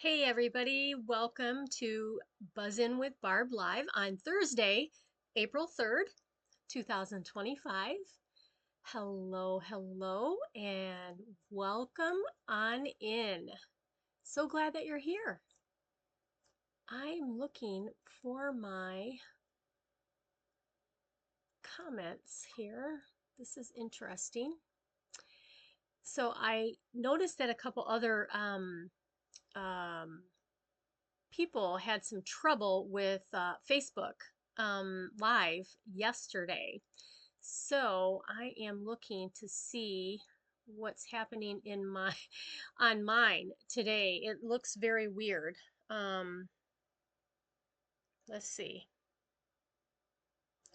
Hey everybody, welcome to Buzz In with Barb Live on Thursday, April 3rd, 2025. Hello, and welcome on in. So glad that you're here. I'm looking for my comments here. This is interesting. So I noticed that a couple other um, people had some trouble with Facebook Live yesterday. So I am looking to see what's happening in my on mine today. It looks very weird. Um, let's see.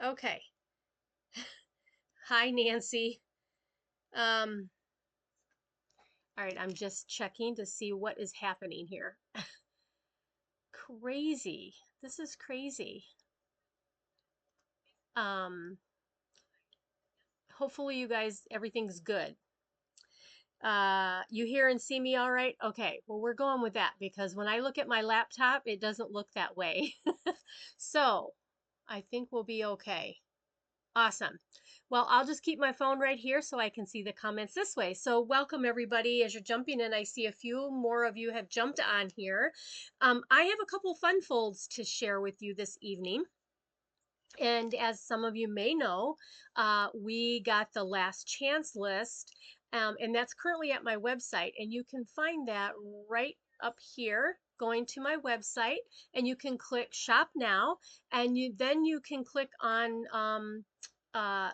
Okay. Hi, Nancy. Um, all right, I'm just checking to see what is happening here. Crazy. This is crazy. Um, hopefully you guys, everything's good. You hear and see me all right? Okay, well, we're going with that because when I look at my laptop, it doesn't look that way. So I think we'll be okay. Awesome. Well, I'll just keep my phone right here so I can see the comments this way. So welcome everybody. As you're jumping in, I see a few more of you have jumped on here. I have a couple fun folds to share with you this evening. And as some of you may know, we got the last chance list, and that's currently at my website. And you can find that right up here, going to my website, and you can click Shop Now, and then you can click on uh,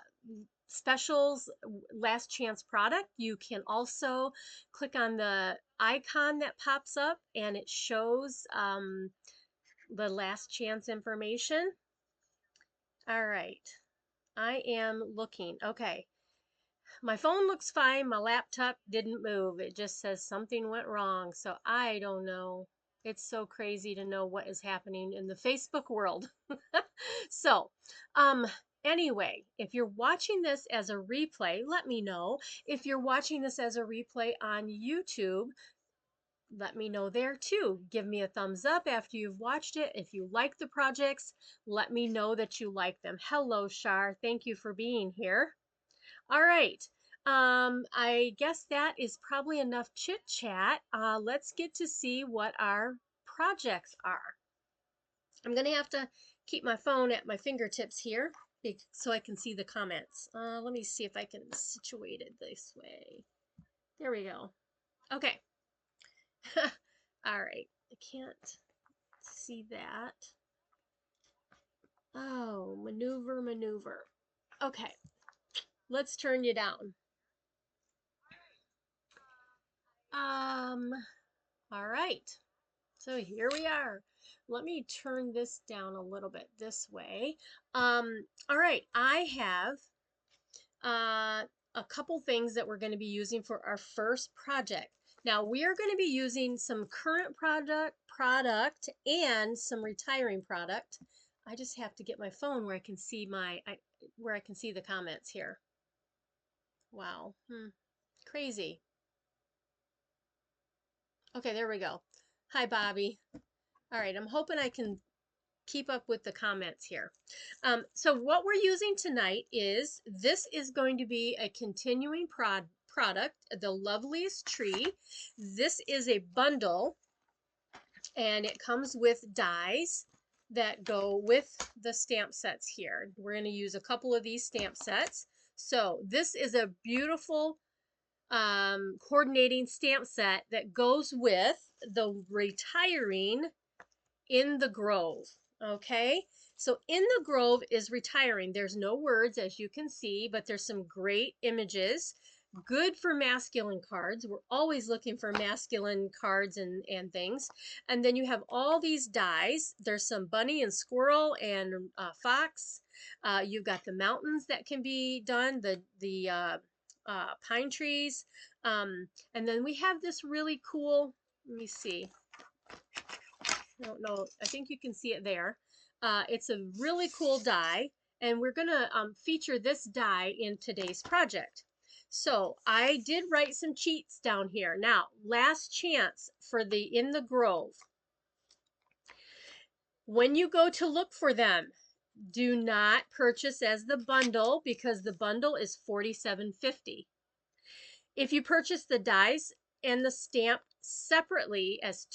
specials, last chance product. You can also click on the icon that pops up, and it shows the last chance information. All right. I am looking. Okay. My phone looks fine. My laptop didn't move. It just says something went wrong. So I don't know. It's so crazy to know what is happening in the Facebook world. So, um, anyway, if you're watching this as a replay, let me know. If you're watching this as a replay on YouTube, let me know there too. Give me a thumbs up after you've watched it. If you like the projects, let me know that you like them. Hello, Shar. Thank you for being here. All right. I guess that is probably enough chit chat. Let's get to see what our projects are. I'm going to have to keep my phone at my fingertips here so I can see the comments. Let me see if I can situate it this way. There we go. Okay. All right. I can't see that. Oh, maneuver. Okay. Let's turn you down. Um, all right. So here we are. Let me turn this down a little bit this way. All right, I have a couple things that we're going to be using for our first project. Now we are going to be using some current product and some retiring product. I just have to get my phone where I can see where I can see the comments here. Wow, crazy. Okay, there we go. Hi, Bobby. All right, I'm hoping I can keep up with the comments here. So what we're using tonight this is going to be a continuing product, The Loveliest Tree. This is a bundle, and it comes with dies that go with the stamp sets here. We're going to use a couple of these stamp sets. So this is a beautiful coordinating stamp set that goes with the Retiring in the Grove. Okay, so In the Grove is retiring. There's no words, as you can see, but there's some great images. Good for masculine cards. We're always looking for masculine cards and things. And then you have all these dies. There's some bunny and squirrel and fox. You've got the mountains that can be done, the pine trees. And then we have this really cool, let me see. I don't know. I think you can see it there. It's a really cool die, and we're going to feature this die in today's project. So I did write some cheats down here. Now, last chance for the In the Grove. When you go to look for them, do not purchase as the bundle because the bundle is $47.50. If you purchase the dies and the stamp separately as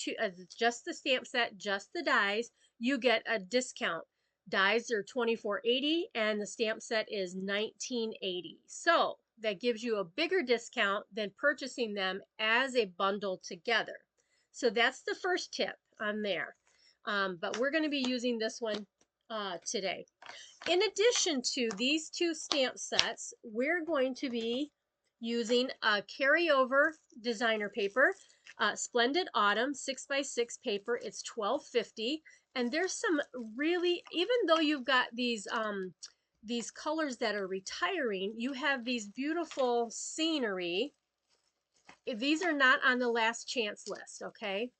just the stamp set, just the dies, you get a discount. Dies are $24.80 and the stamp set is $19.80. So that gives you a bigger discount than purchasing them as a bundle together. So that's the first tip on there. But we're going to be using this one today. In addition to these two stamp sets, we're going to be using a carryover designer paper, Splendid Autumn 6x6 paper. It's $12.50, and there's some really, even though you've got these colors that are retiring, you have these beautiful scenery. These are not on the last chance list, okay?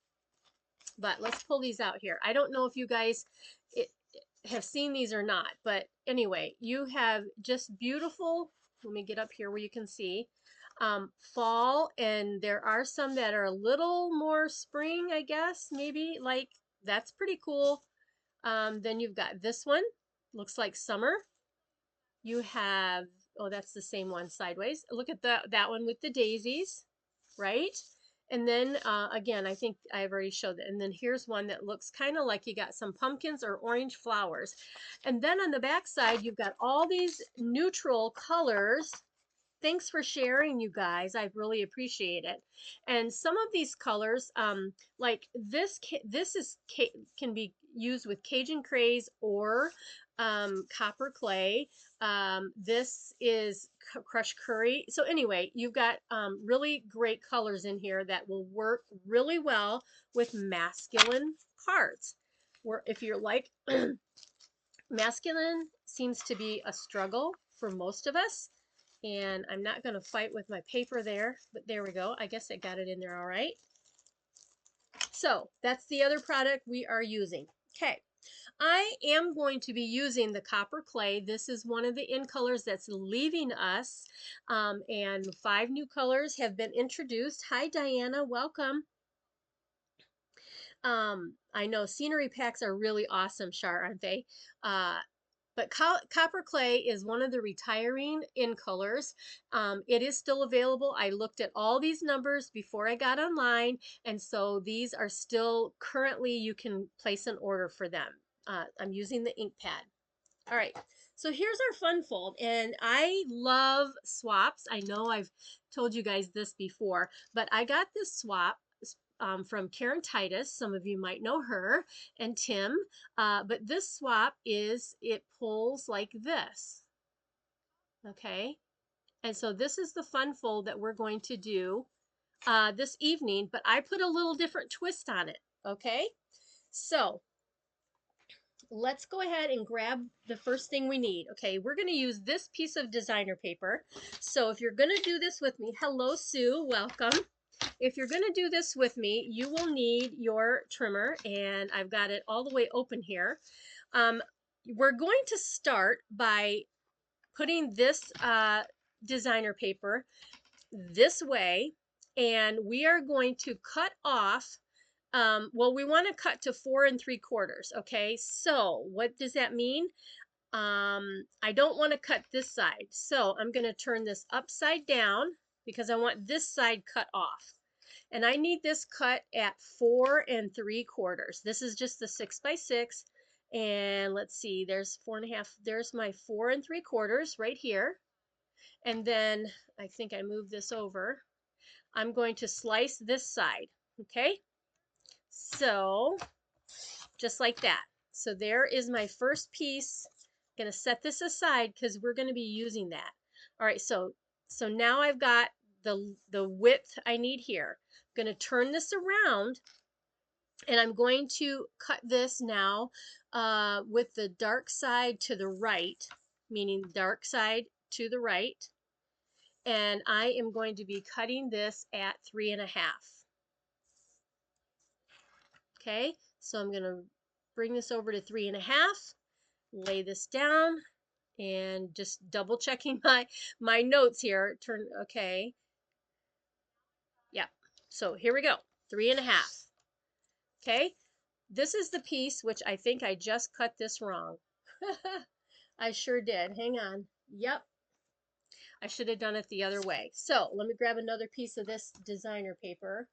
But let's pull these out here. I don't know if you guys have seen these or not, but anyway, you have just beautiful, let me get up here where you can see, fall, and there are some that are a little more spring, I guess, maybe, like, that's pretty cool. Then you've got this one, looks like summer. You have, oh, that's the same one sideways. Look at that one with the daisies, right? And then again, I think I've already showed that. And then here's one that looks kind of like you got some pumpkins or orange flowers. And then on the back side, you've got all these neutral colors. Thanks for sharing, you guys. I really appreciate it. And some of these colors, like this can be used with Cajun Craze or copper clay. This is crushed curry. So anyway, you've got really great colors in here that will work really well with masculine cards. Where if you're like, masculine seems to be a struggle for most of us. And I'm not going to fight with my paper there, but there we go. I guess I got it in there all right. So that's the other product we are using. Okay. I am going to be using the copper clay. This is one of the in colors that's leaving us. And 5 new colors have been introduced. Hi, Diana. Welcome. I know scenery packs are really awesome, Char, aren't they? But copper clay is one of the retiring in colors. It is still available. I looked at all these numbers before I got online, and so these are still currently, you can place an order for them. I'm using the ink pad. All right, so here's our fun fold, and I love swaps. I know I've told you guys this before, but I got this swap from Karen Titus. Some of you might know her, and Tim. But this swap it pulls like this. Okay. And so this is the fun fold that we're going to do this evening, but I put a little different twist on it. Okay. So let's go ahead and grab the first thing we need. Okay, we're going to use this piece of designer paper. So if you're going to do this with me, hello, Sue, welcome. If you're going to do this with me, you will need your trimmer, and I've got it all the way open here. We're going to start by putting this designer paper this way, and we are going to cut off, well, we want to cut to 4 3/4, okay? So what does that mean? I don't want to cut this side, so I'm going to turn this upside down because I want this side cut off. And I need this cut at 4 3/4. This is just the 6x6. And let's see, there's 4 1/2. There's my 4 3/4 right here. And then I think I moved this over. I'm going to slice this side. Okay. So just like that. So there is my first piece. I'm going to set this aside because we're going to be using that. All right. So now I've got the width I need here. I'm going to turn this around, and I'm going to cut this now with the dark side to the right, meaning dark side to the right. And I am going to be cutting this at 3 1/2. Okay, so I'm going to bring this over to 3 1/2, lay this down, And just double checking my notes here. Okay. Yeah. So here we go. 3.5. Okay. This is the piece which I think I just cut this wrong. I sure did. Hang on. Yep. I should have done it the other way. So let me grab another piece of this designer paper.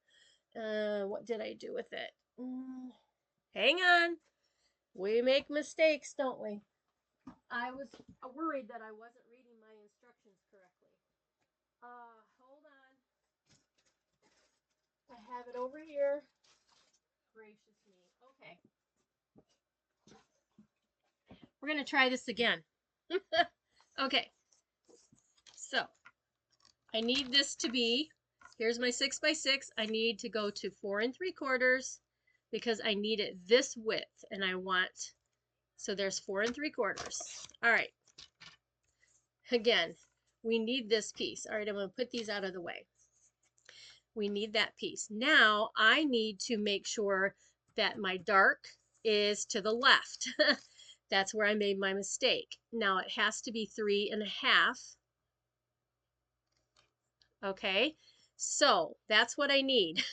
What did I do with it? Hang on. We make mistakes, don't we? I was worried that I wasn't reading my instructions correctly. Hold on. I have it over here. Gracious me. Okay. We're going to try this again. Okay. So I need this to be, here's my 6x6. I need to go to 4 3/4 because I need it this width and I want, so there's 4 3/4. All right. Again, we need this piece. All right, I'm going to put these out of the way. We need that piece. Now I need to make sure that my dark is to the left. That's where I made my mistake. Now it has to be 3.5. Okay, so that's what I need.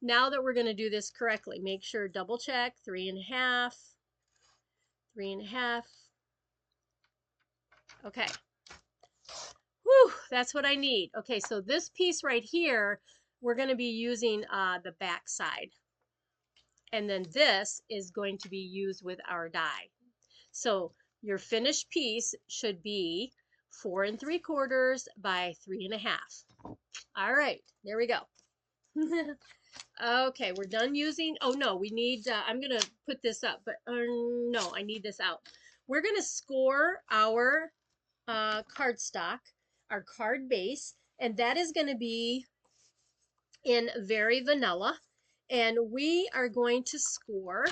Now that we're going to do this correctly, make sure double check 3.5, 3.5. Okay. Whew, that's what I need. Okay, so this piece right here, we're going to be using the back side. And then this is going to be used with our die. So your finished piece should be 4 3/4 by 3.5. All right, there we go. Okay, we're done using, oh no, we need, I'm going to put this up, but no, I need this out. We're going to score our cardstock, our card base, and that is going to be in Very Vanilla. And we are going to score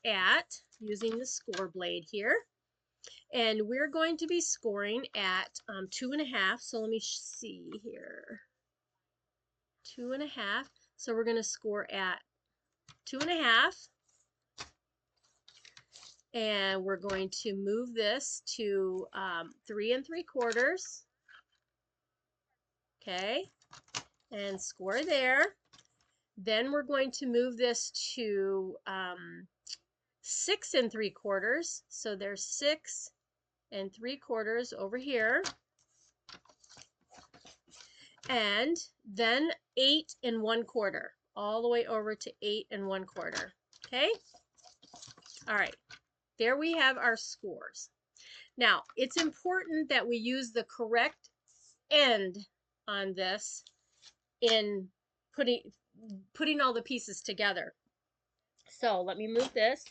at, using the score blade here, and we're going to be scoring at 2.5. So let me see here. 2.5. So we're going to score at 2.5. And we're going to move this to 3 3/4. Okay. And score there. Then we're going to move this to 6 3/4. So there's 6 3/4 over here. And then 8 1/4, all the way over to 8 1/4. Okay. All right. There we have our scores. Now, it's important that we use the correct end on this in putting all the pieces together. So let me move this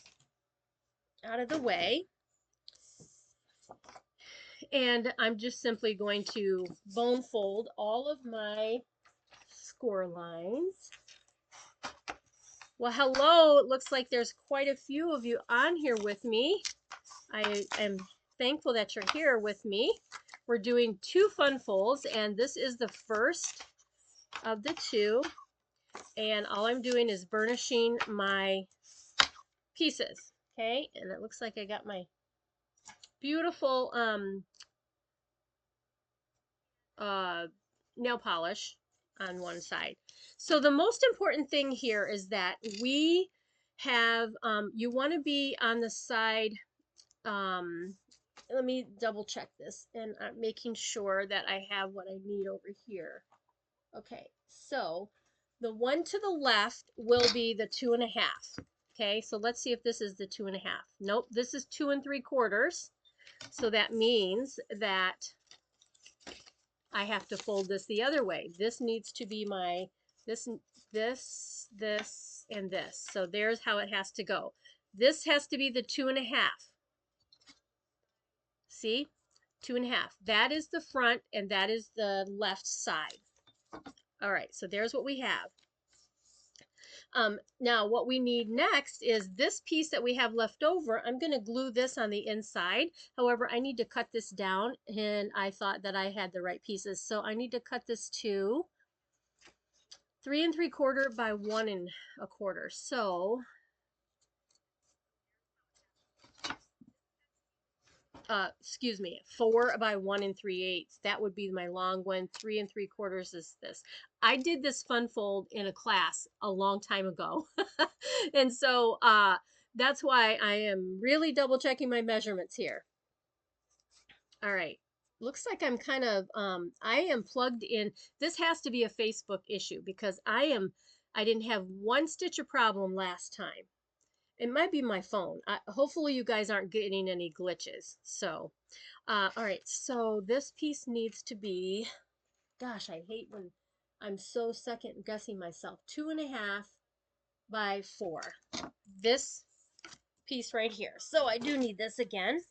out of the way. And I'm just simply going to bone fold all of my score lines. Well, hello. It looks like there's quite a few of you on here with me. I am thankful that you're here with me. We're doing 2 fun folds, and this is the first of the 2. And all I'm doing is burnishing my pieces. Okay, and it looks like I got my beautiful nail polish on one side. So the most important thing here is that we have, you want to be on the side, let me double check this, and I'm making sure that I have what I need over here. Okay, so the one to the left will be the 2.5. Okay, so let's see if this is the 2.5. Nope, this is 2 3/4. So that means that I have to fold this the other way. This needs to be my, this, and this. So there's how it has to go. This has to be the 2.5. See? 2.5. That is the front and that is the left side. All right, so there's what we have. Now what we need next is this piece that we have left over. I'm going to glue this on the inside. However, I need to cut this down, and I thought that I had the right pieces. So I need to cut this to 3 3/4 by 1 1/4. So excuse me, 4 by 1 3/8. That would be my long one. 3 3/4 is this. I did this fun fold in a class a long time ago. And so that's why I am really double checking my measurements here. All right. Looks like I'm kind of, I am plugged in. This has to be a Facebook issue because I didn't have one stitch of problem last time. It might be my phone. Hopefully you guys aren't getting any glitches. So, all right, so this piece needs to be, gosh, I hate when I'm so second guessing myself. 2.5 by 4. This piece right here. So I do need this again.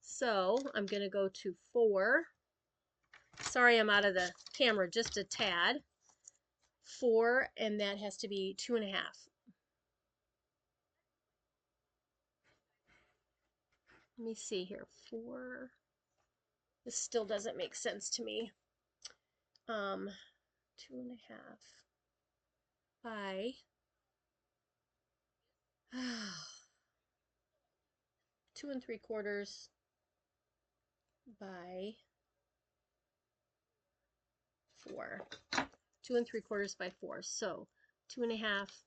So I'm gonna go to 4. Sorry, I'm out of the camera just a tad. 4, and that has to be 2.5. Let me see here. 4. This still doesn't make sense to me. 2.5 by 2 3/4 by 4. 2 3/4 by 4. So 2.5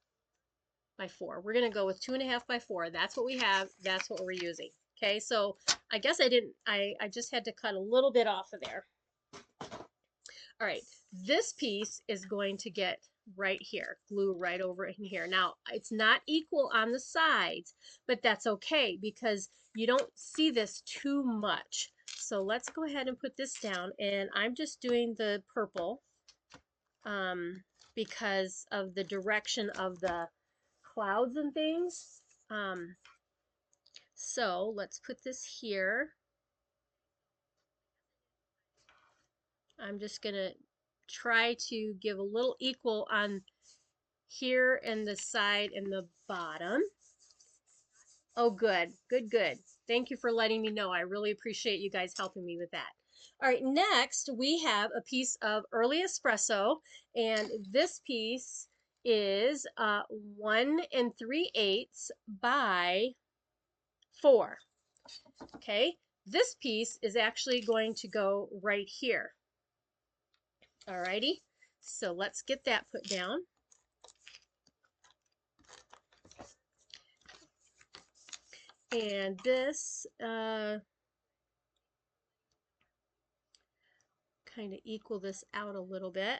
by 4. We're gonna go with 2.5 by 4. That's what we have. That's what we're using. Okay, so I guess I just had to cut a little bit off of there. All right, this piece is going to get right here, glue right over in here. Now, it's not equal on the sides, but that's okay because you don't see this too much. So let's go ahead and put this down, and I'm just doing the purple because of the direction of the clouds and things. So let's put this here. I'm just gonna try to give a little equal on here and the side and the bottom. Oh, good, good, good. Thank you for letting me know. I really appreciate you guys helping me with that. All right, next we have a piece of early espresso, and this piece is 1 3/8 by 4. Okay, this piece is actually going to go right here. All righty, so let's get that put down. And this kind of equal this out a little bit.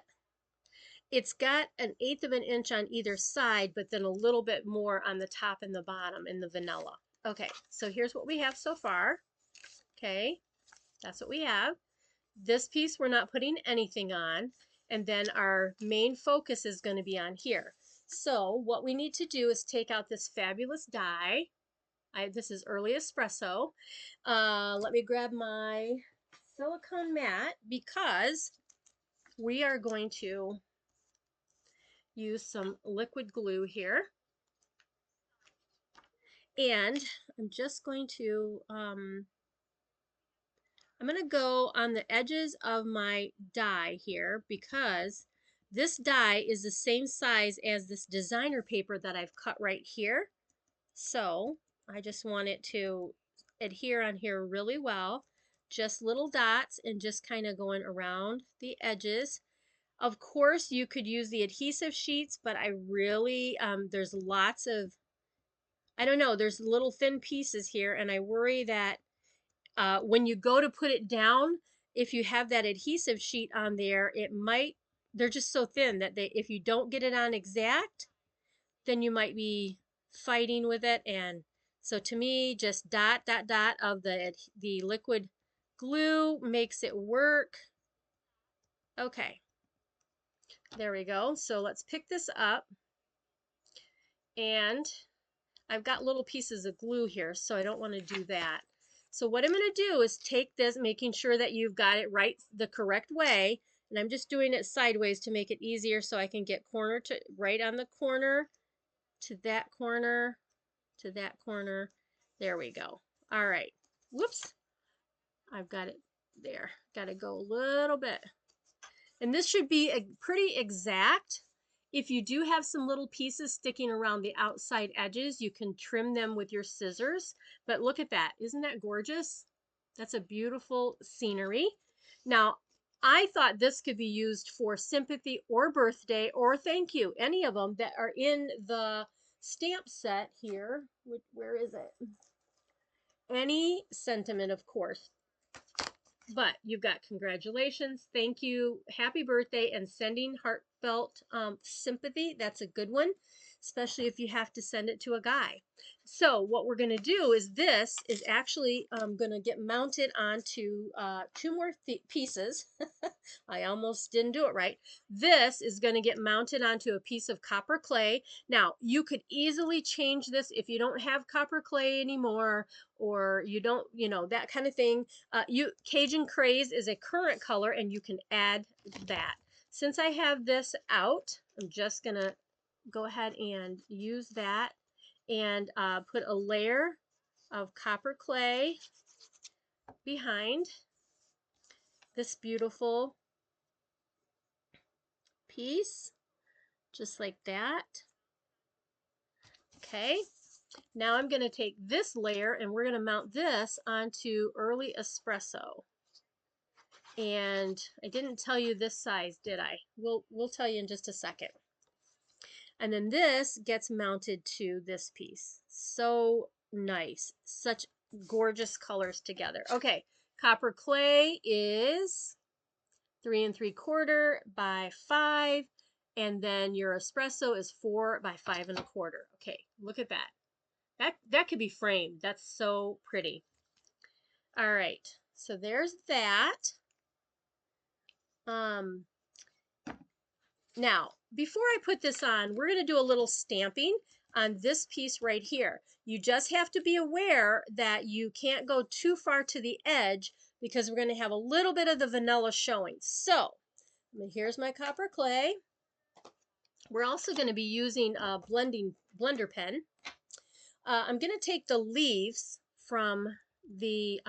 It's got 1/8 of an inch on either side, but then a little bit more on the top and the bottom in the vanilla. Okay, so here's what we have so far. Okay, that's what we have. This piece we're not putting anything on, and then our main focus is going to be on here. So what we need to do is take out this fabulous die. This is Early Espresso. Let me grab my silicone mat because we are going to use some liquid glue here. And I'm just going to, I'm going to go on the edges of my die here because this die is the same size as this designer paper that I've cut right here. So I just want it to adhere on here really well. Just little dots and just kind of going around the edges. Of course, you could use the adhesive sheets, but I really, there's lots of, I don't know, there's little thin pieces here, and I worry that when you go to put it down, if you have that adhesive sheet on there, it might, they're just so thin that if you don't get it on exact, then you might be fighting with it. And so to me, just dot, dot, dot of the liquid glue makes it work. Okay, there we go. So let's pick this up. And I've got little pieces of glue here, so I don't want to do that. So what I'm going to do is take this, making sure that you've got it right the correct way, and I'm just doing it sideways to make it easier so I can get corner to right on the corner to that corner to that corner. There we go. All right. Whoops. I've got it there. Got to go a little bit. And this should be pretty exact. If you do have some little pieces sticking around the outside edges, you can trim them with your scissors. But look at that. Isn't that gorgeous? That's a beautiful scenery. Now, I thought this could be used for sympathy or birthday or thank you, any of them that are in the stamp set here. Where is it? Any sentiment, of course. But you've got congratulations, thank you, happy birthday, and sending heartfelt sympathy. That's a good one, especially if you have to send it to a guy. So what we're going to do is this is actually going to get mounted onto two more pieces. I almost didn't do it right. This is going to get mounted onto a piece of copper clay. Now, you could easily change this if you don't have copper clay anymore, or you don't, that kind of thing. Cajun Craze is a current color, and you can add that. Since I have this out, I'm just going to go ahead and use that and put a layer of copper clay behind this beautiful piece, just like that. Okay, now I'm going to take this layer and we're going to mount this onto Early Espresso. And I didn't tell you this size, did I? We'll tell you in just a second. And then this gets mounted to this piece. So nice. Such gorgeous colors together. Okay, copper clay is 3 3/4 by 5. And then your espresso is 4 by 5 1/4. Okay, look at that. That could be framed. That's so pretty. All right, so there's that. Now, before I put this on, we're going to do a little stamping on this piece right here. You just have to be aware that you can't go too far to the edge because we're going to have a little bit of the vanilla showing. So, here's my copper clay. We're also going to be using a blender pen. I'm going to take the leaves from the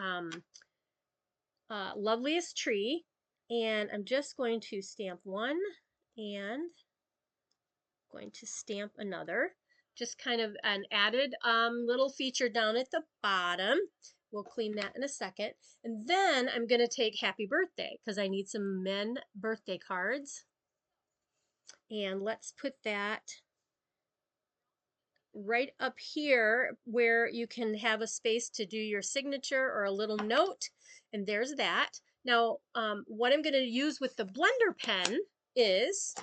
Loveliest Tree, and I'm just going to stamp one and going to stamp another. Just kind of an added little feature down at the bottom. We'll clean that in a second. And then I'm going to take Happy Birthday because I need some men birthday cards. And let's put that right up here where you can have a space to do your signature or a little note. And there's that. Now, what I'm going to use with the blender pen is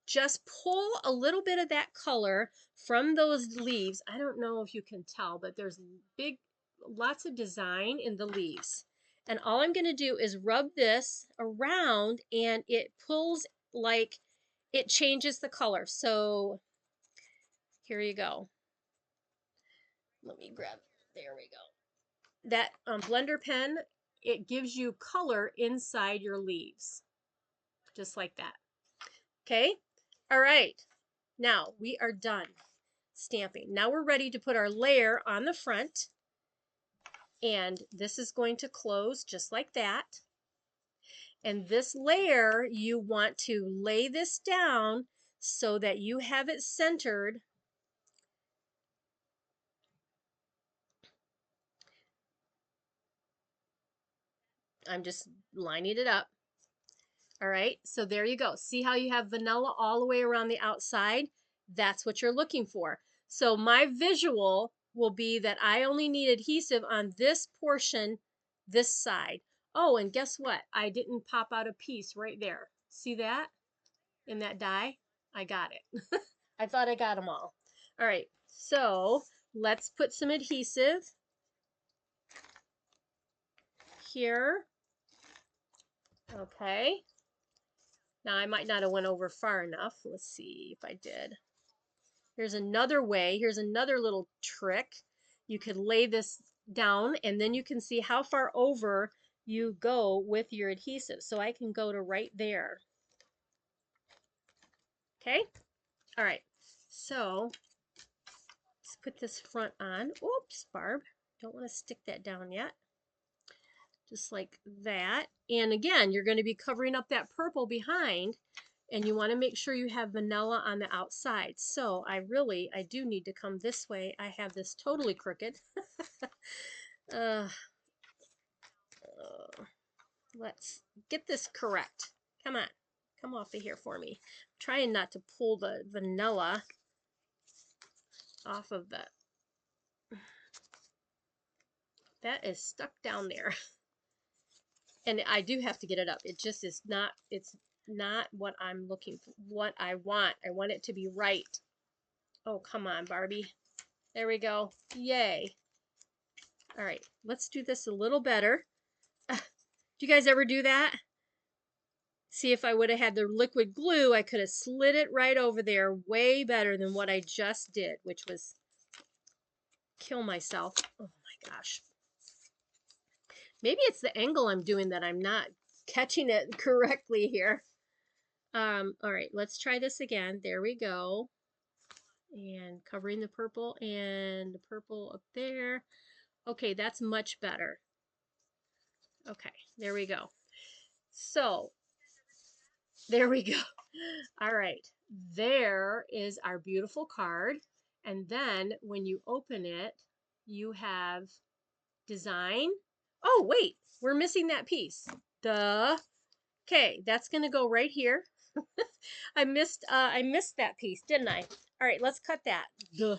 just pull a little bit of that color from those leaves. I don't know if you can tell, but there's lots of design in the leaves. And all I'm going to do is rub this around and it pulls, like it changes the color. So here you go. Let me grab, there we go. That blender pen, it gives you color inside your leaves, just like that. Okay, all right, now we are done stamping. Now we're ready to put our layer on the front, and this is going to close just like that. And this layer, you want to lay this down so that you have it centered I'm just lining it up. All right, so there you go. See how you have vanilla all the way around the outside? That's what you're looking for. So my visual will be that I only need adhesive on this portion, this side. Oh, and guess what? I didn't pop out a piece right there. See that? In that die? I got it. I thought I got them all. All right, so let's put some adhesive here. Okay. Now I might not have went over far enough. Let's see if I did. Here's another way. Here's another little trick. You could lay this down and then you can see how far over you go with your adhesive. So I can go to right there. Okay? All right. So let's put this front on. Oops, Barb. Don't want to stick that down yet. Just like that. And again, you're going to be covering up that purple behind. And you want to make sure you have vanilla on the outside. So I do need to come this way. I have this totally crooked. uh, let's get this correct. Come on, come off of here for me. I'm trying not to pull the vanilla off of the, that is stuck down there. And I do have to get it up. It just is not, it's not what I'm looking for, what I want. I want it to be right. Oh, come on, Barbie. There we go. Yay. All right, let's do this a little better. Do you guys ever do that? See, if I would have had the liquid glue, I could have slid it right over there way better than what I just did, which was kill myself. Oh my gosh. Maybe it's the angle I'm doing that I'm not catching it correctly here. All right, let's try this again. There we go. And covering the purple and the purple up there. Okay, that's much better. Okay, there we go. So, there we go. All right, there is our beautiful card. And then when you open it, you have design. Oh, wait, we're missing that piece. Duh. Okay, that's gonna go right here. I missed that piece, didn't I? All right, let's cut that. Duh.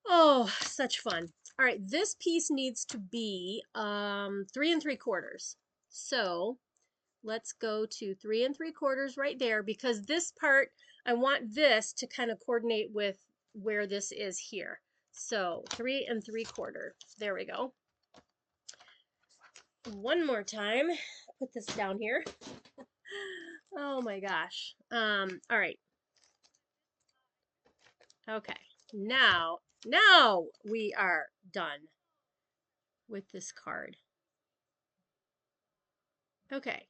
Oh, such fun. All right, this piece needs to be 3 3/4. So let's go to 3 3/4 right there, because this part, I want this to kind of coordinate with where this is here. So 3 3/4. There we go. One more time. Put this down here. Oh my gosh. All right. Okay. Now we are done with this card. Okay.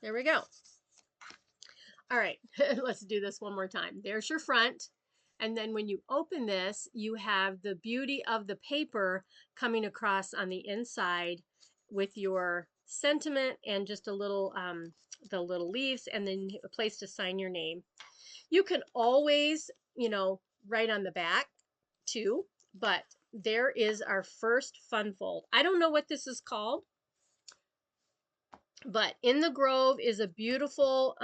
There we go. All right. Let's do this one more time. There's your front. And then when you open this, you have the beauty of the paper coming across on the inside with your sentiment and just a little, the little leaves, and then a place to sign your name. You can always, write on the back too, but there is our first fun fold. I don't know what this is called, but In the Grove is a beautiful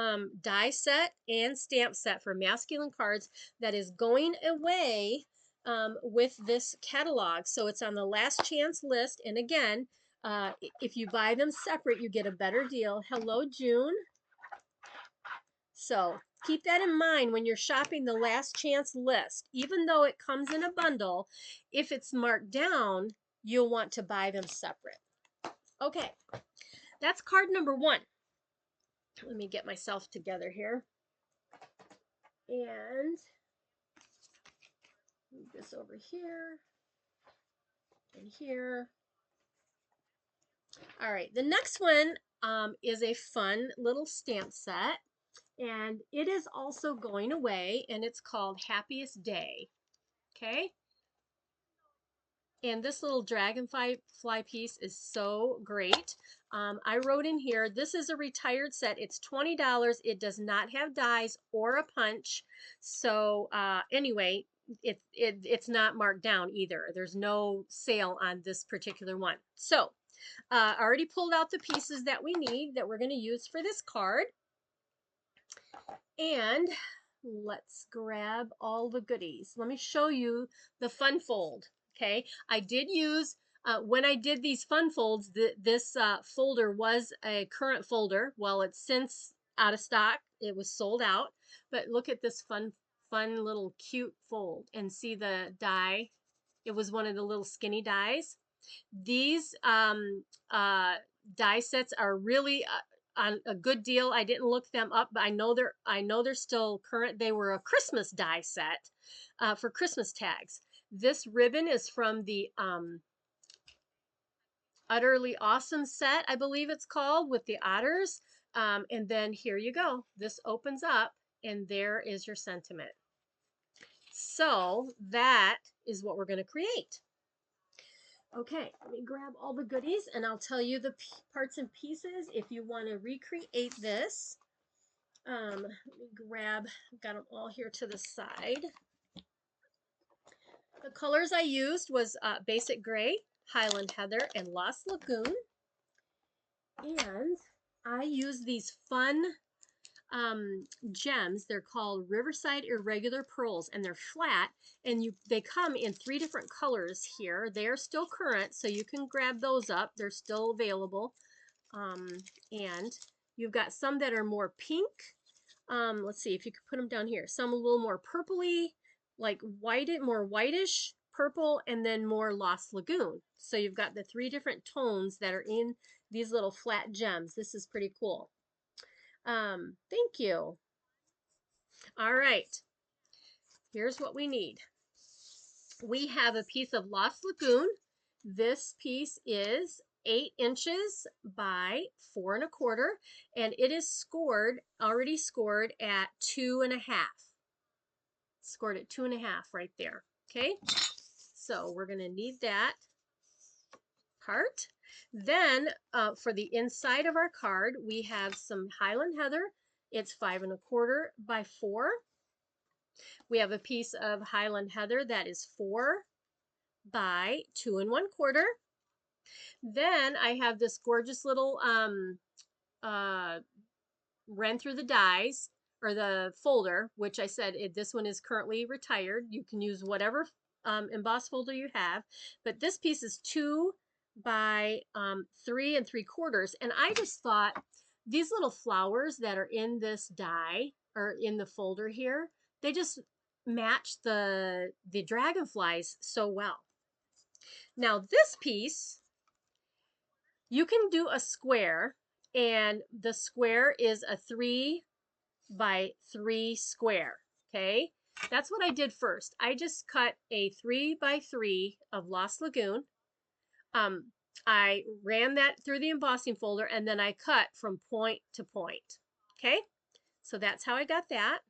die set and stamp set for masculine cards that is going away with this catalog. So it's on the last chance list. And again, if you buy them separate, you get a better deal. Hello, June. So keep that in mind when you're shopping the last chance list. Even though it comes in a bundle, if it's marked down, you'll want to buy them separate. Okay. That's card number 1. Let me get myself together here. And move this over here and here. All right, the next one is a fun little stamp set. And it is also going away, and it's called Happiest Day. Okay. And this little dragonfly piece is so great. I wrote in here, this is a retired set. It's $20. It does not have dies or a punch. So anyway, it's not marked down either. There's no sale on this particular one. So I already pulled out the pieces that we need that we're going to use for this card. And let's grab all the goodies. Let me show you the fun fold. Okay, I did use, when I did these fun folds, this folder was a current folder. Well, it's since out of stock. It was sold out. But look at this fun little cute fold, and see the die. It was one of the little skinny dies. These die sets are really on a good deal. I didn't look them up, but I know they're still current. They were a Christmas die set for Christmas tags. This ribbon is from the Utterly Awesome set, I believe it's called, with the otters. And then here you go. This opens up, and there is your sentiment. So that is what we're going to create. Okay, let me grab all the goodies, and I'll tell you the parts and pieces if you want to recreate this. Let me grab, I've got them all here to the side. The colors I used was Basic Gray, Highland Heather, and Lost Lagoon. And I used these fun gems. They're called Riverside Irregular Pearls, and they're flat, and they come in 3 different colors here. They're still current, so you can grab those up. They're still available. And you've got some that are more pink. Let's see if you could put them down here. Some a little more purpley, like more whitish purple, and then more Lost Lagoon. So you've got the 3 different tones that are in these little flat gems. This is pretty cool. Thank you. All right, here's what we need. We have a piece of Lost Lagoon. This piece is 8 inches by 4 1/4, and it is scored, already scored at 2.5. Scored at 2.5 right there. Okay, so we're going to need that part. Then for the inside of our card, we have some Highland Heather. It's 5 1/4 by 4. We have a piece of Highland Heather that is 4 by 2 1/4. Then I have this gorgeous little Ran Through the Dies, or the folder, which I said this one is currently retired. You can use whatever emboss folder you have, but this piece is 2 by 3 3/4. And I just thought these little flowers that are in this die, or in the folder here, they just match the dragonflies so well. Now this piece, you can do a square, and the square is a 3 by 3 square. Okay, that's what I did first. I just cut a 3 by 3 of Lost Lagoon. I ran that through the embossing folder, and then I cut from point to point. Okay, so that's how I got that.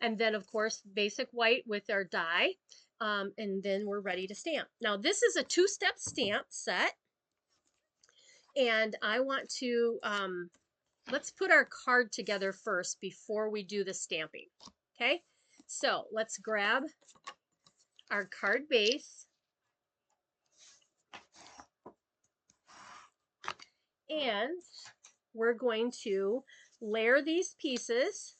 And then of course basic white with our die, and then we're ready to stamp. Now this is a 2-step stamp set, and I want to let's put our card together first before we do the stamping. Okay, so let's grab our card base, and we're going to layer these pieces.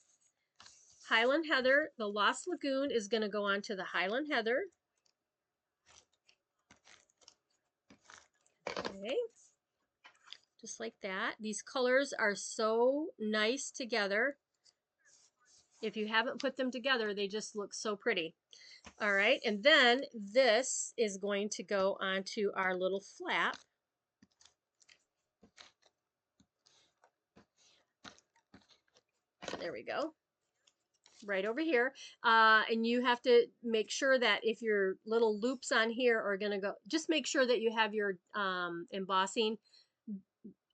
Highland Heather, the Lost Lagoon is going to go onto the Highland Heather. Okay, just like that. These colors are so nice together. If you haven't put them together, they just look so pretty. All right, and then this is going to go onto our little flap. There we go. Right over here. And you have to make sure that if your little loops on here are going to go, just make sure that you have your embossing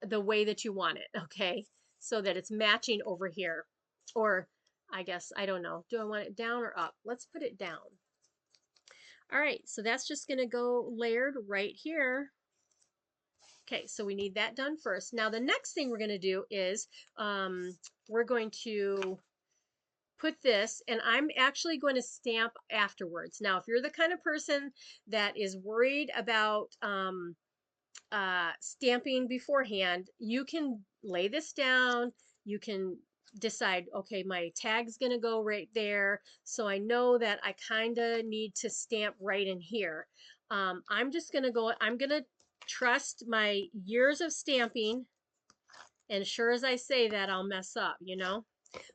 the way that you want it, okay? So that it's matching over here. Or I guess, I don't know. Do I want it down or up? Let's put it down. All right, so that's just going to go layered right here. Okay, so we need that done first. Now the next thing we're going to do is we're going to put this, and I'm actually going to stamp afterwards. Now, if you're the kind of person that is worried about stamping beforehand, you can lay this down. You can decide, okay, my tag's going to go right there, so I know that I kind of need to stamp right in here. I'm just going to go, I'm going to trust my years of stamping, and sure as I say that, I'll mess up, you know.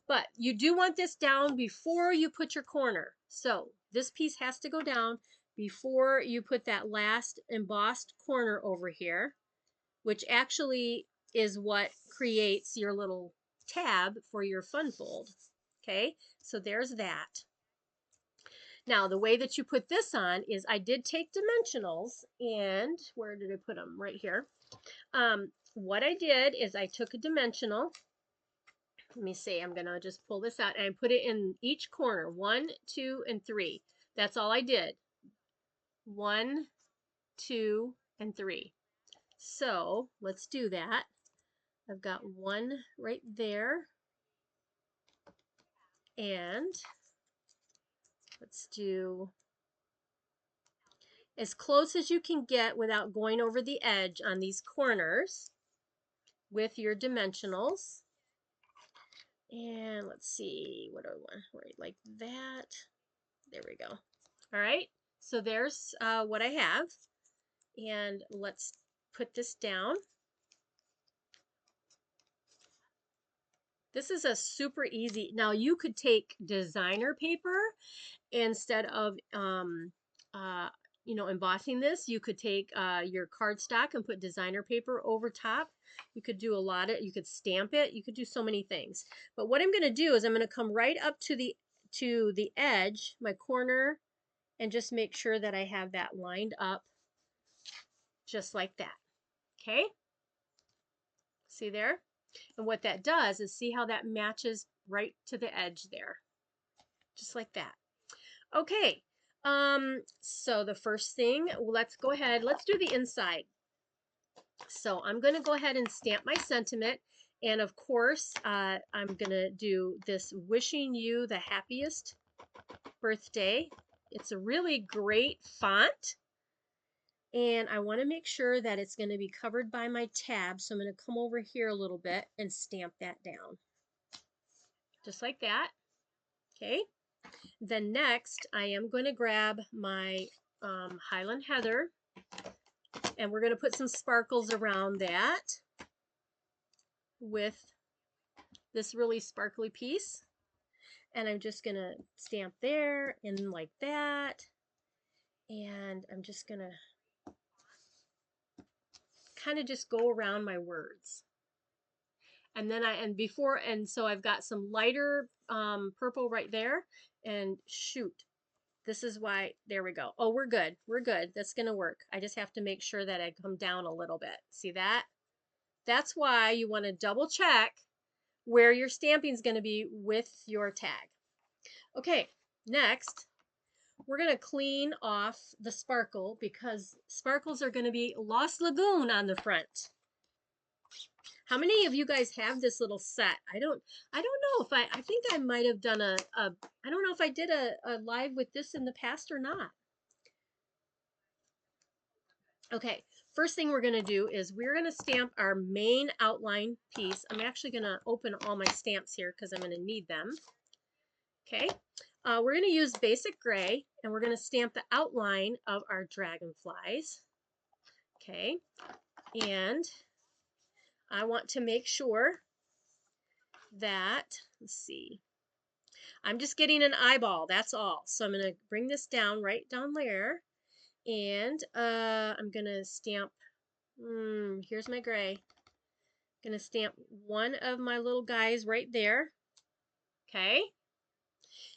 But you do want this down before you put your corner. So this piece has to go down before you put that last embossed corner over here, which actually is what creates your little tab for your fun fold. Okay, so there's that. Now the way that you put this on is, I did take dimensionals, and where did I put them? Right here. What I did is I took a dimensional. Let me see, I'm gonna just pull this out and I put it in each corner, 1, 2, and 3. That's all I did. 1, 2, and 3. So let's do that. I've got one right there. And let's do as close as you can get without going over the edge on these corners with your dimensionals. And let's see, what do I want? Right, like that. There we go. All right, so there's what I have. And let's put this down. This is a super easy. Now you could take designer paper instead of embossing this. You could take your cardstock and put designer paper over top. You could do a lot of, you could stamp it. You could do so many things. But what I'm going to do is I'm going to come right up to the edge, my corner, and just make sure that I have that lined up just like that. Okay? See there? And what that does is see how that matches right to the edge there. Just like that. Okay. So the first thing, let's go ahead, let's do the inside. So I'm going to go ahead and stamp my sentiment. And of course, I'm going to do this wishing you the happiest birthday. It's a really great font. And I want to make sure that it's going to be covered by my tab. So I'm going to come over here a little bit and stamp that down. Just like that. Okay. Then next, I am going to grab my Highland Heather, and we're going to put some sparkles around that with this really sparkly piece. And I'm just going to stamp there and like that. And I'm just going to kind of just go around my words. And then so I've got some lighter purple right there. And shoot, this is why, there we go. Oh, we're good. We're good. That's going to work. I just have to make sure that I come down a little bit. See that? That's why you want to double check where your stamping is going to be with your tag. Okay, next, we're going to clean off the sparkle because sparkles are going to be Lost Lagoon on the front. How many of you guys have this little set? I don't know if I think I might have done I don't know if I did a live with this in the past or not. Okay, first thing we're going to do is we're going to stamp our main outline piece. I'm actually going to open all my stamps here because I'm going to need them. Okay, we're going to use basic gray and we're going to stamp the outline of our dragonflies. Okay, and I want to make sure that, let's see, I'm just getting an eyeball, that's all. So I'm going to bring this down right down there, and I'm going to stamp, here's my gray. I'm going to stamp one of my little guys right there. Okay.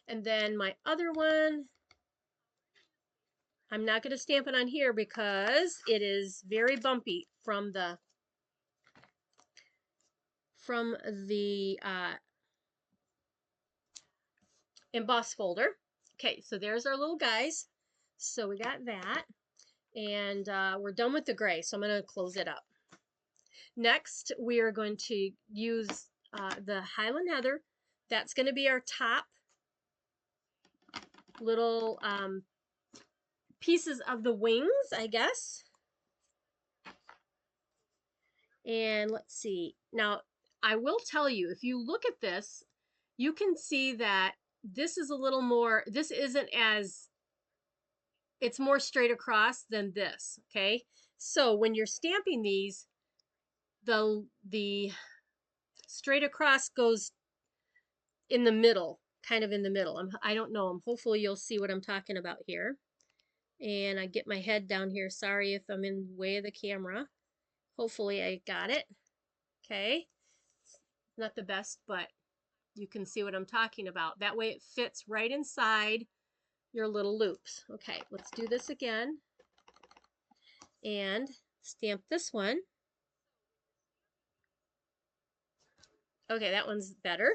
And then my other one, I'm not going to stamp it on here because it is very bumpy from the emboss folder. Okay, so there's our little guys. So we got that, and we're done with the gray, so I'm going to close it up. Next, we are going to use the Highland Heather. That's going to be our top little pieces of the wings, I guess. And let's see. Now, I will tell you, if you look at this, you can see that this is a little more, this isn't as, it's more straight across than this, okay? So when you're stamping these, the straight across goes in the middle, kind of in the middle. I don't know. Hopefully you'll see what I'm talking about here. And I get my head down here. Sorry if I'm in the way of the camera. Hopefully I got it. Okay. Not the best, but you can see what I'm talking about. That way it fits right inside your little loops. Okay, let's do this again. And stamp this one. Okay, that one's better.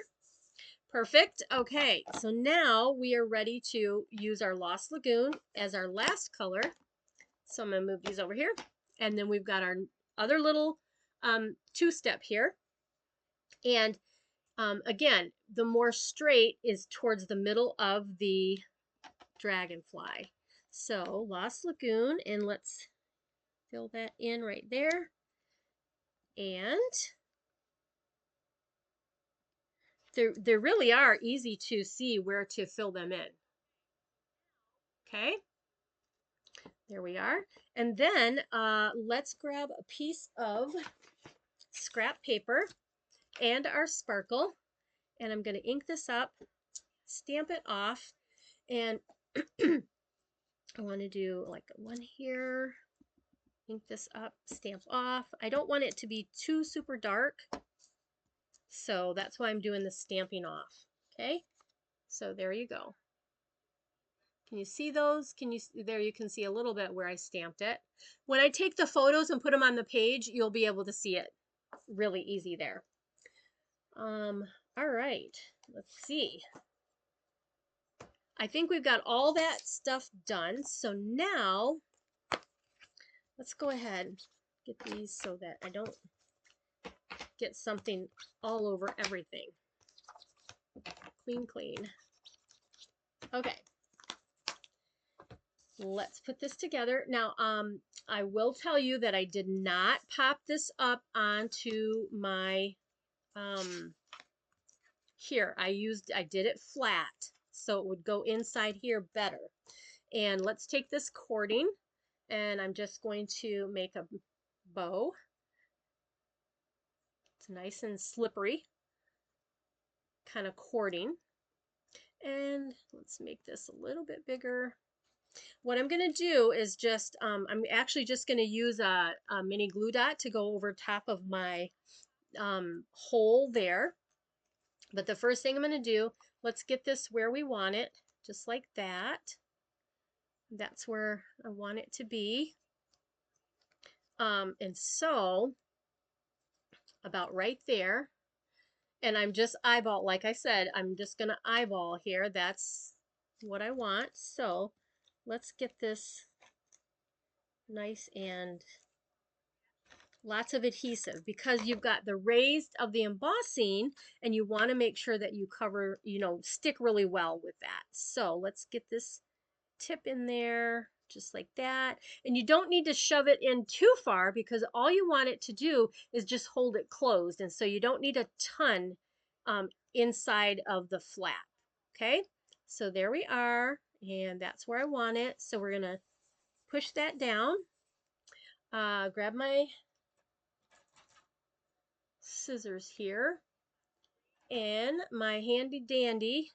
Perfect. Okay, so now we are ready to use our Lost Lagoon as our last color. So I'm going to move these over here. And then we've got our other little two-step here. And Again, the more straight is towards the middle of the dragonfly. So Lost Lagoon, and let's fill that in right there. And they really are easy to see where to fill them in. Okay, there we are. And then let's grab a piece of scrap paper and our sparkle, and I'm going to ink this up, stamp it off, and I want to do like one here, ink this up, stamp off. I don't want it to be too super dark, so that's why I'm doing the stamping off. Okay, so there you go. Can you see those? There you can see a little bit where I stamped it. When I take the photos and put them on the page, you'll be able to see it really easy there. All right, let's see. I think we've got all that stuff done. So now let's go ahead and get these so that I don't get something all over everything. Clean, clean. Okay. Let's put this together. Now, I will tell you that I did not pop this up onto my, here. I did it flat, so it would go inside here better. And let's take this cording, and I'm just going to make a bow. It's nice and slippery, kind of cording. And let's make this a little bit bigger. What I'm going to do is just, I'm actually just going to use a mini glue dot to go over top of my hole there. But the first thing I'm going to do, let's get this where we want it, just like that. That's where I want it to be. And so, about right there. And I'm just eyeball, like I said, I'm just going to eyeball here. That's what I want. So, let's get this nice and lots of adhesive, because you've got the raised of the embossing and you want to make sure that you cover, stick really well with that. So let's get this tip in there just like that. And you don't need to shove it in too far, because all you want it to do is just hold it closed. And so you don't need a ton inside of the flap. Okay, so there we are, and that's where I want it. So we're gonna push that down, grab my scissors here and my handy dandy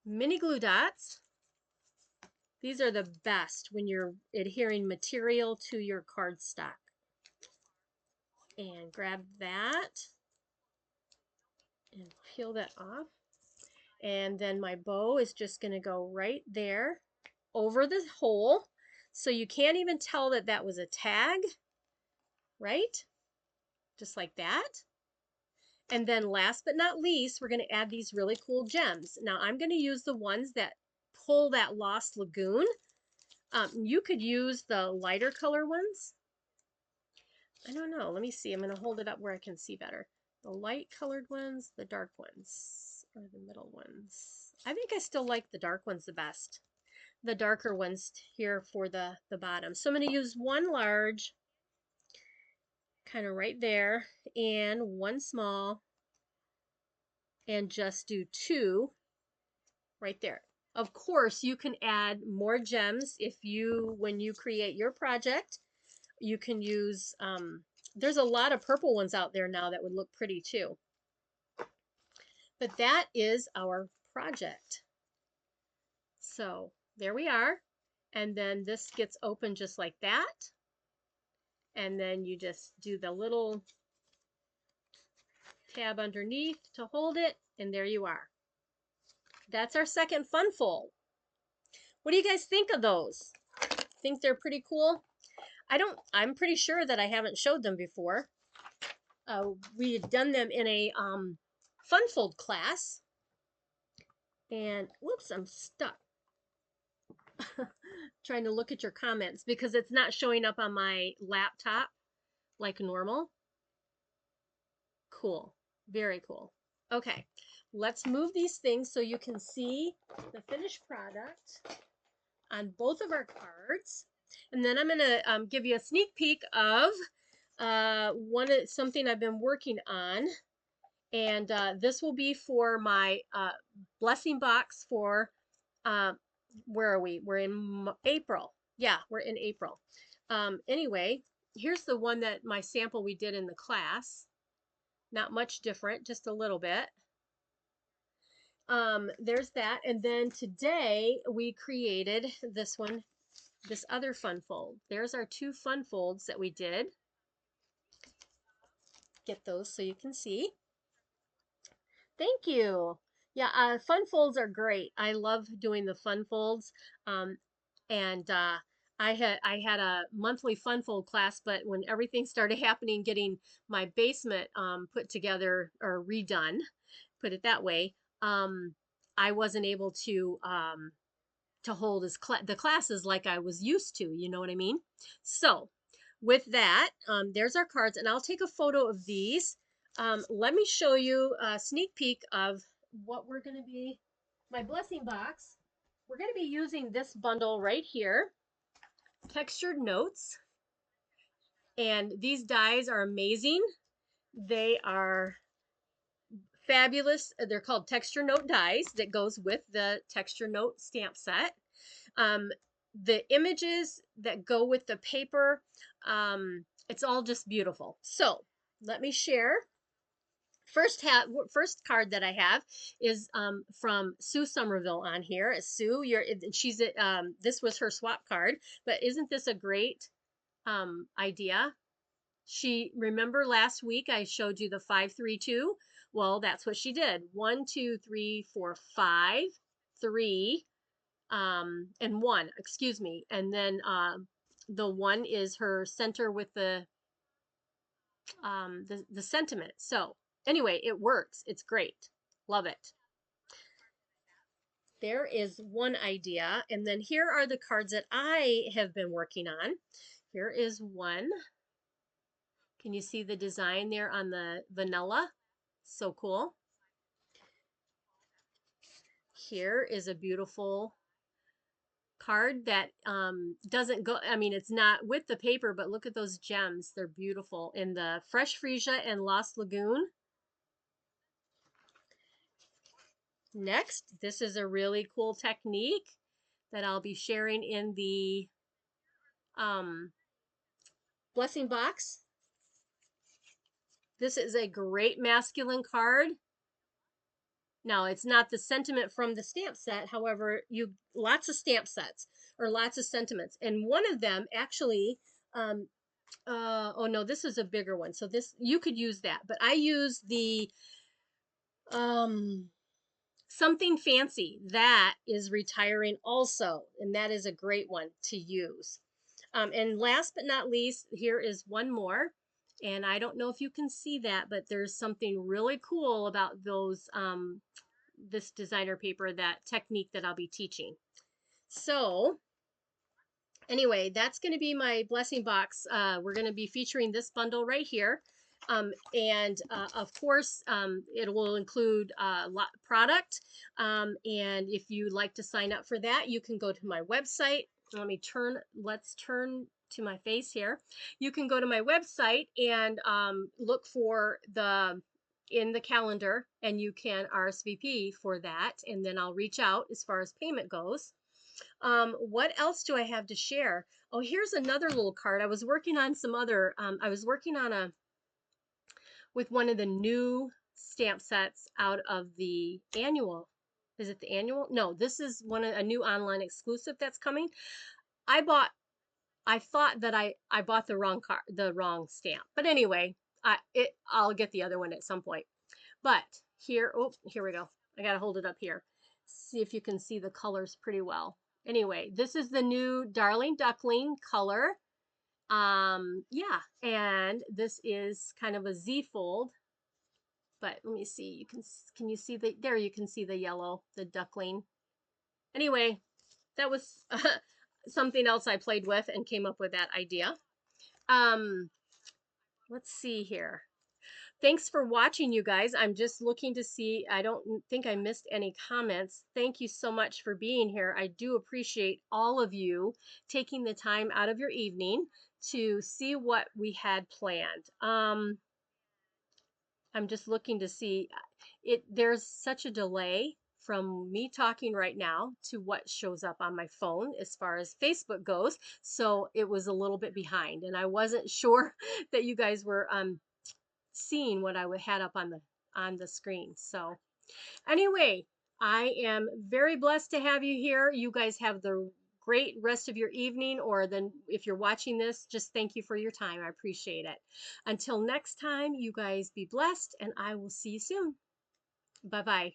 mini glue dots. These are the best when you're adhering material to your cardstock. And grab that and peel that off. And then my bow is just going to go right there over the hole, so you can't even tell that that was a tag, right? Just like that. And then last but not least, we're going to add these really cool gems. Now I'm going to use the ones that pull that Lost Lagoon. You could use the lighter color ones. I don't know. Let me see. I'm going to hold it up where I can see better. The light colored ones, the dark ones, or the middle ones. I think I still like the dark ones the best. The darker ones here for the bottom. So I'm going to use one large, kind of right there, and one small, and just do two right there. Of course, you can add more gems when you create your project. You can use, there's a lot of purple ones out there now that would look pretty too. But that is our project. So there we are. And then this gets open just like that. And then you just do the little tab underneath to hold it. And there you are. That's our second fun fold. What do you guys think of those? Think they're pretty cool? I'm pretty sure that I haven't showed them before. We had done them in a fun fold class. And whoops, I'm stuck. Trying to look at your comments because it's not showing up on my laptop like normal. Cool. Very cool. Okay, let's move these things so you can see the finished product on both of our cards. And then I'm going to give you a sneak peek of something I've been working on. And this will be for my blessing box for, uh, where are we? We're in April. Yeah, we're in April. Anyway, here's the one that my sample we did in the class. Not much different, just a little bit. There's that. And then today we created this one, this other fun fold. There's our two fun folds that we did. Get those so you can see. Thank you. Yeah, fun folds are great. I love doing the fun folds. Um, and I had a monthly fun fold class, but when everything started happening, getting my basement put together or redone, put it that way, I wasn't able to hold the classes like I was used to. You know what I mean? So with that, there's our cards, and I'll take a photo of these. Let me show you a sneak peek of what we're going to be, my blessing box. We're going to be using this bundle right here, Textured Notes. And these dies are amazing. They are fabulous. They're called Texture Note dies that goes with the Texture Note stamp set. Um, the images that go with the paper, it's all just beautiful. So let me share. First card that I have is from Sue Somerville on here. Sue, she's this was her swap card, but isn't this a great idea? Remember last week I showed you the 5-3-2. Well, that's what she did. 1, 2, 3, 4, 5, 3, and 1, excuse me. And then the 1 is her center with the sentiment. So anyway, it works. It's great. Love it. There is one idea. And then here are the cards that I have been working on. Here is one. Can you see the design there on the vanilla? So cool. Here is a beautiful card that doesn't go, I mean, it's not with the paper, but look at those gems. They're beautiful in the Fresh Freesia and Lost Lagoon. Next, this is a really cool technique that I'll be sharing in the blessing box. This is a great masculine card. Now, it's not the sentiment from the stamp set. However, lots of stamp sets or lots of sentiments. And one of them actually, oh no, this is a bigger one. So this, you could use that. But I use the Something Fancy. That is retiring also. And that is a great one to use. And last but not least, here is one more. And I don't know if you can see that, but there's something really cool about those this designer paper, that technique that I'll be teaching. So anyway, that's going to be my blessing box. We're going to be featuring this bundle right here. And of course, it will include product. And if you'd like to sign up for that, you can go to my website. Let's turn to my face here. You can go to my website and look for in the calendar, and you can RSVP for that, and then I'll reach out as far as payment goes. What else do I have to share? Oh, here's another little card. I was working on some other, I was working on with one of the new stamp sets out of the annual. Is it the annual? No, this is a new online exclusive that's coming. I thought that I bought the wrong card, the wrong stamp. But anyway, I'll get the other one at some point. But here, oh, here we go. I got to hold it up here. See if you can see the colors pretty well. Anyway, this is the new Darling Duckling color. Yeah, and this is kind of a Z fold. But let me see. Can you see there you can see the yellow, the duckling. Anyway, that was something else I played with and came up with that idea. Let's see here. Thanks for watching, you guys. I'm just looking to see. I don't think I missed any comments. Thank you so much for being here. I do appreciate all of you taking the time out of your evening to see what we had planned. I'm just looking to see it. There's such a delay from me talking right now to what shows up on my phone as far as Facebook goes. So it was a little bit behind, and I wasn't sure that you guys were seeing what I had up on the screen. So anyway, I am very blessed to have you here. You guys have the great rest of your evening, or then if you're watching this, just thank you for your time. I appreciate it. Until next time, you guys be blessed, and I will see you soon. Bye bye.